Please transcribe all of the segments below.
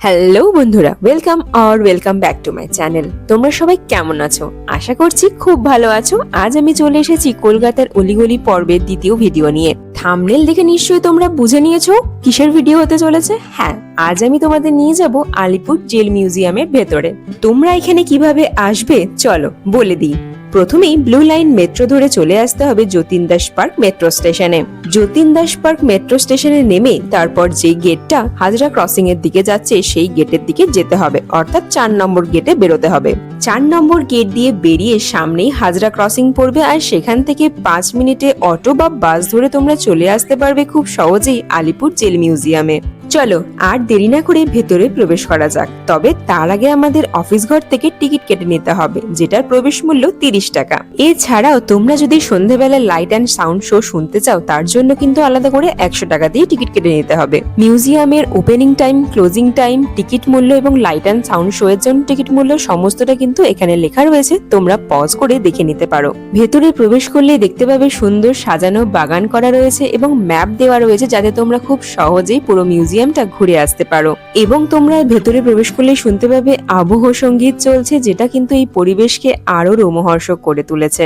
Hello বন্ধুরা, welcome back to my channel. তোমরা সবাই কেমন আছো? আশা করছি খুব ভালো আছো। আজ আমি চলে এসেছি কলকাতার অলিগলি পর্বের দ্বিতীয় ভিডিও নিয়ে। থাম্বনেল দেখে নিশ্চয়ই তোমরা বুঝে নিয়েছো কিসের ভিডিও হতে চলেছে। হ্যাঁ, আজ আমি তোমাদের নিয়ে যাব আলিপুর জেল মিউজিয়ামের ভেতরে। তোমরা এখানে কিভাবে আসবে চলো বলে দিই। প্রথমেই ব্লু লাইন মেট্রো ধরে চলে আসতে হবে যতীন দাস পার্ক মেট্রো স্টেশনে। যতীন দাস পার্ক মেট্রো স্টেশনে নেমে তারপর যে গেটটা হাজরা ক্রসিং এর দিকে যাচ্ছে সেই গেটের দিকে যেতে হবে, অর্থাৎ 4 নম্বর গেটে বেরোতে হবে। 4 নম্বর গেট দিয়ে বেরিয়ে সামনেই হাজরা ক্রসিং পড়বে, আর সেখান থেকে 5 মিনিটে অটো বা বাস ধরে তোমরা চলে আসতে পারবে খুব সহজেই আলিপুর জেল মিউজিয়ামে। চলো আর দেরি না করে ভেতরে প্রবেশ করা যাক। তবে তার আগে আমাদের অফিস ঘর থেকে টিকিট কেটে নিতে হবে, যেটার প্রবেশ মূল্য 30 টাকা। এছাড়াও তোমরা যদি সন্ধ্যেবেলা লাইট অ্যান্ড সাউন্ড শো শুনতে চাও তার জন্য কিন্তু আলাদা করে 100 টাকা দিয়ে টিকিট কেটে নিতে হবে। মিউজিয়ামের opening time, closing time, ticket মূল্য এবং লাইট অ্যান্ড সাউন্ড শো এর জন্য টিকিট মূল্য সমস্তটা কিন্তু এখানে লেখা রয়েছে, তোমরা পজ করে দেখে নিতে পারো। ভেতরে প্রবেশ করলে দেখতে পাবে সুন্দর সাজানো বাগান করা রয়েছে এবং ম্যাপ দেওয়া রয়েছে, যাতে তোমরা খুব সহজেই পুরো মিউজিয়ামটা ঘুরে আসতে পারো। এবং তোমরা ভেতরে প্রবেশ করলে শুনতে পাবে আবহ সঙ্গীত চলছে, যেটা কিন্তু এই পরিবেশকে আরো রোমহর্ষক করে তুলেছে।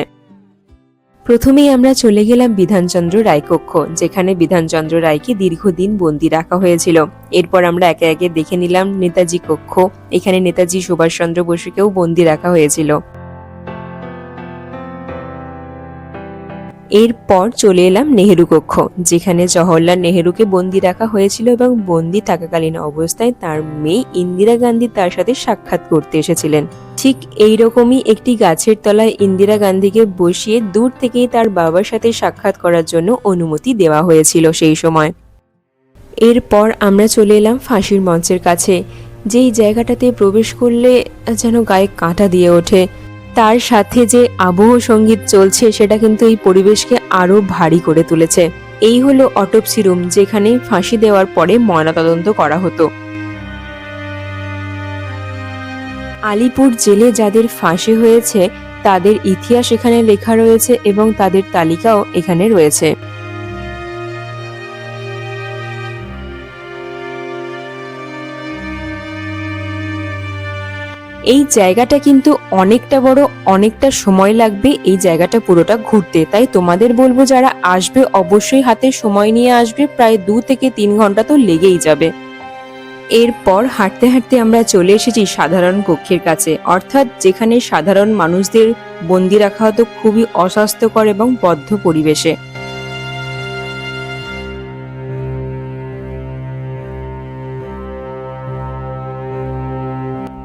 প্রথমেই আমরা চলে গেলাম বিধানচন্দ্র রায় কক্ষ, যেখানে বিধানচন্দ্র রায়কে দীর্ঘদিন বন্দী রাখা হয়েছিল। এরপর আমরা একে একে দেখে নিলাম নেতাজি কক্ষ। এখানে নেতাজি সুভাষচন্দ্র বসুকেও বন্দী রাখা হয়েছিল। এরপর চলে এলাম নেহেরু কক্ষ, যেখানে জওহরলাল নেহেরুকে বন্দী রাখা হয়েছিল এবং বন্দী থাকাকালীন অবস্থায় তার মেয়ে ইন্দিরা গান্ধী তার সাথে সাক্ষাৎ করতে এসেছিলেন। ঠিক এইরকমই একটি গাছের তলায় ইন্দিরা গান্ধীকে বসিয়ে দূর থেকেই তার বাবার সাথে সাক্ষাৎ করার জন্য অনুমতি দেওয়া হয়েছিল সেই সময়। এরপর আমরা চলে এলাম ফাঁসির মঞ্চের কাছে, যেই জায়গাটাতে প্রবেশ করলে যেন গায়ে কাঁটা দিয়ে ওঠে। তার সাথে যে আবহ সঙ্গীত চলছে সেটা কিন্তু এই পরিবেশকে আরো ভারী করে তুলেছে। এই হলো অটোপসি রুম, যেখানে ফাঁসি দেওয়ার পরে ময়নাতদন্ত করা হতো। আলিপুর জেলে যাদের ফাঁসি হয়েছে তাদের ইতিহাস এখানে লেখা রয়েছে এবং তাদের তালিকাও এখানে রয়েছে। এই জায়গাটা কিন্তু অনেকটা বড়, অনেকটা সময় লাগবে এই জায়গাটা পুরোটা ঘুরতে। তাই তোমাদের বলবো যারা আসবে অবশ্যই হাতে সময় নিয়ে আসবে, প্রায় 2 থেকে 3 ঘন্টা তো লেগেই যাবে। এরপর হাঁটতে হাঁটতে আমরা চলে এসেছি সাধারণ কক্ষের কাছে, অর্থাৎ যেখানে সাধারণ মানুষদের বন্দি রাখা হতো খুবই অস্বাস্থ্যকর এবং বদ্ধ পরিবেশে।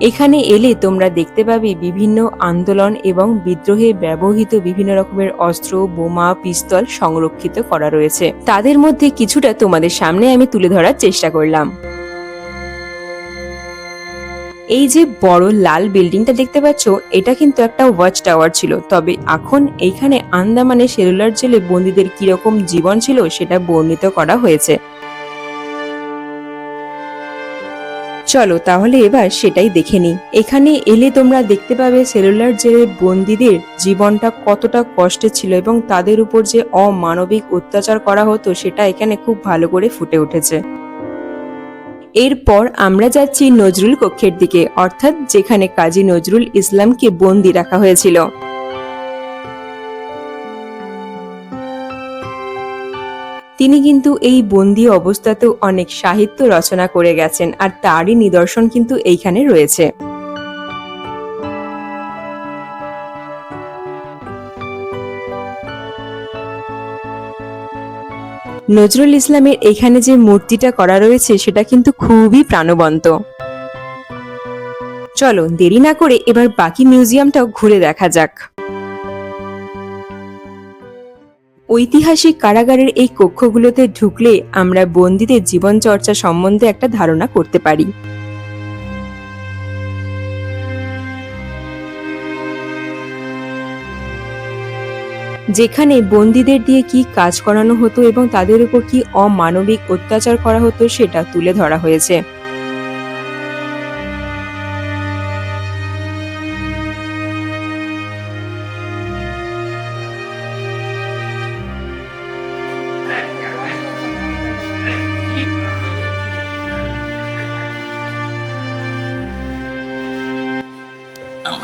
এখানে এলে তোমরা দেখতে পাবে বিভিন্ন আন্দোলন এবং বিদ্রোহে ব্যবহৃত বিভিন্ন রকমের অস্ত্র, বোমা, পিস্তল সংরক্ষিত করা রয়েছে। তাদের মধ্যে কিছুটা তোমাদের সামনে আমি তুলে ধরার চেষ্টা করলাম। এই যে বড় লাল বিল্ডিংটা দেখতে পাচ্ছ, এটা কিন্তু একটা ওয়াচ টাওয়ার ছিল। তবে এখন এইখানে আন্দামানে সেলুলার জেলে বন্দীদের কিরকম জীবন ছিল সেটা বর্ণিত করা হয়েছে। চলো তাহলে এবার সেটাই দেখে নিই। এখানে এলে তোমরা দেখতে পাবে সেলুলার জেলের বন্দীদের জীবনটা কতটা কষ্টের ছিল এবং তাদের উপর যে অমানবিক অত্যাচার করা হতো সেটা এখানে খুব ভালো করে ফুটে উঠেছে। এরপর আমরা যাচ্ছি নজরুল কক্ষের দিকে, অর্থাৎ যেখানে কাজী নজরুল ইসলামকে বন্দী রাখা হয়েছিল। তিনি কিন্তু এই বন্দী অবস্থাতেও অনেক সাহিত্য রচনা করে গেছেন, আর তারই নিদর্শন কিন্তু এইখানে রয়েছে। নজরুল ইসলামের এখানে যে মূর্তিটা করা রয়েছে সেটা কিন্তু খুবই প্রাণবন্ত। চলো দেরি না করে এবার বাকি মিউজিয়ামটাও ঘুরে দেখা যাক। ঐতিহাসিক কারাগারের এই কক্ষগুলোতে ঢুকলে আমরা বন্দীদের জীবনচর্চা সম্বন্ধে একটা ধারণা করতে পারি। যেখানে বন্দীদের দিয়ে কি কাজ করানো হতো এবং তাদের উপর কি অমানবিক অত্যাচার করা হতো সেটা তুলে ধরা হয়েছে।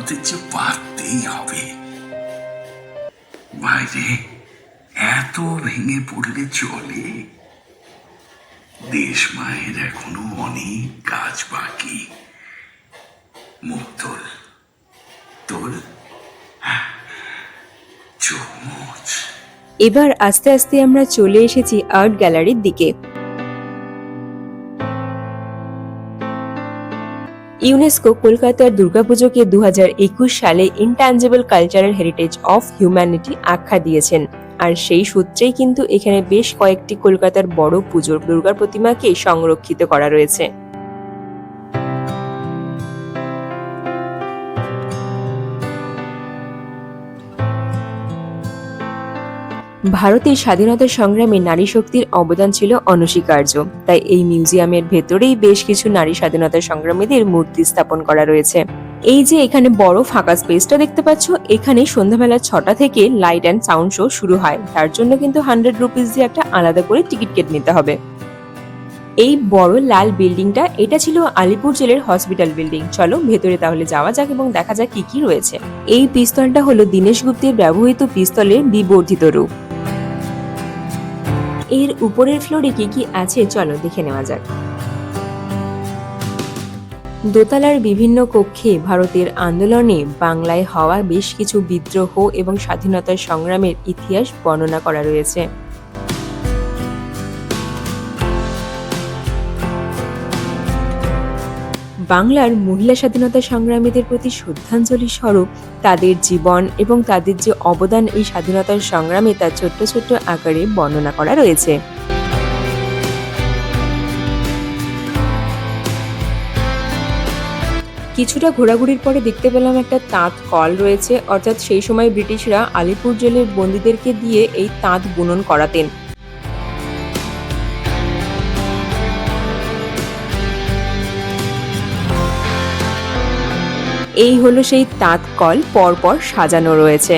ওদের যে পারতেই হবে। বাইরে এত ভেঙে পড়লে চলে? দেশ মায়ের এখনো অনেক কাজ বাকি। মুখ তোল, তোল, চোখ মুছ। এবার আস্তে আস্তে আমরা চলে এসেছি আর্ট গ্যালারির দিকে। ইউনেস্কো কলকাতার দুর্গাপুজোকে 2021 সালে intangible cultural heritage of humanity আখ্যা দিয়েছেন। আর সেই সূত্রেই কিন্তু এখানে বেশ কয়েকটি কলকাতার বড় পুজোর দুর্গার প্রতিমাকে সংরক্ষিত করা রয়েছে। ভারতের স্বাধীনতা সংগ্রামে নারী শক্তির অবদান ছিল অনস্বীকার্য, তাই এই মিউজিয়ামের ভেতরেই বেশ কিছু নারী স্বাধীনতা সংগ্রামীদের মূর্তি স্থাপন করা রয়েছে। এই যে এখানে বড় ফাঁকা স্পেসটা দেখতে পাচ্ছ, এখানে সন্ধ্যাবেলা 6টা থেকে লাইট অ্যান্ড সাউন্ড শো শুরু হয়। তার জন্য কিন্তু 100 রুপিস দিয়ে একটা আলাদা করে টিকিট কেটে নিতে হবে। এই বড় লাল বিল্ডিংটা, এটা ছিল আলিপুর জেলের হসপিটাল বিল্ডিং। চলো ভেতরে তাহলে যাওয়া যাক এবং দেখা যাক কি কি রয়েছে। এই পিস্তলটা হলো দীনেশ গুপ্তের ব্যবহৃত পিস্তলের বিবর্ধিত রূপ। এর উপরের ফ্লোরে কি কি আছে চলো দেখে নেওয়া যাক। দোতলার বিভিন্ন কক্ষে ভারতের আন্দোলনে বাংলায় হওয়া বেশ কিছু বিদ্রোহ এবং স্বাধীনতা সংগ্রামের ইতিহাস বর্ণনা করা রয়েছে। বাংলার মহিলা স্বাধীনতা সংগ্রামীদের প্রতি শ্রদ্ধাঞ্জলি স্বরূপ তাদের জীবন এবং তাদের যে অবদান এই স্বাধীনতার সংগ্রামে তা ছোট্ট ছোট্ট আকারে বর্ণনা করা রয়েছে। কিছুটা ঘোরাঘুরির পরে দেখতে পেলাম একটা তাঁত কল রয়েছে, অর্থাৎ সেই সময় ব্রিটিশরা আলিপুর জেলের বন্দীদেরকে দিয়ে এই তাঁত বুনন করাতেন। এই হলো সেই তাঁত কল, পরপর সাজানো রয়েছে।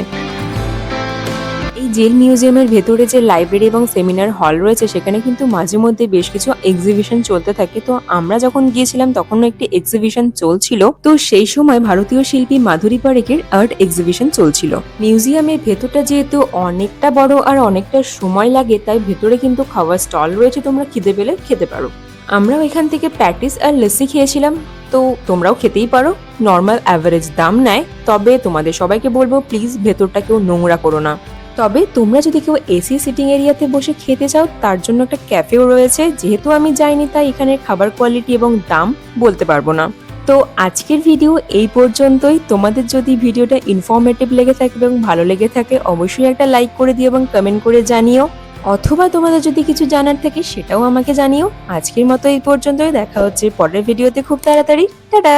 এই জেল মিউজিয়ামের ভেতরে যে লাইব্রেরি এবং সেমিনার হল রয়েছে সেখানে কিন্তু মাঝে মধ্যে বেশ কিছু এক্সিবিশন চলতে থাকে। তো আমরা যখন গিয়েছিলাম তখনও একটি এক্সিবিশন চলছিল। তো সেই সময় ভারতীয় শিল্পী মাধুরী পারেখের আর্ট এক্সিবিশন চলছিল। মিউজিয়ামের ভেতরটা যেহেতু অনেকটা বড় আর অনেকটা সময় লাগে, তাই ভেতরে কিন্তু খাওয়ার স্টল রয়েছে, তোমরা খিদে পেলে খেতে পারো। আমরাও এখান থেকে প্যাটিস আর লস্যি খেয়েছিলাম, তো তোমরাও খেতেই পারো। নর্মাল অ্যাভারেজ দাম নেয়, তবে তোমাদের সবাইকে বলবো প্লিজ ভেতরটা কেউ নোংরা করো না। তবে তোমরা যদি কেউ এসি সিটিং এরিয়াতে বসে খেতে চাও তার জন্য একটা ক্যাফেও রয়েছে। যেহেতু আমি যাইনি তাই এখানে খাবার কোয়ালিটি এবং দাম বলতে পারবো না। তো আজকের ভিডিও এই পর্যন্তই। তোমাদের যদি ভিডিওটা ইনফরমেটিভ লেগে থাকে এবং ভালো লেগে থাকে অবশ্যই একটা লাইক করে দিও এবং কমেন্ট করে জানিও, অথবা তোমাদের যদি কিছু জানার থাকে সেটাও আমাকে জানিও। আজকের মতো এই পর্যন্তই, দেখা হচ্ছে পরের ভিডিওতে খুব তাড়াতাড়ি। টাটা।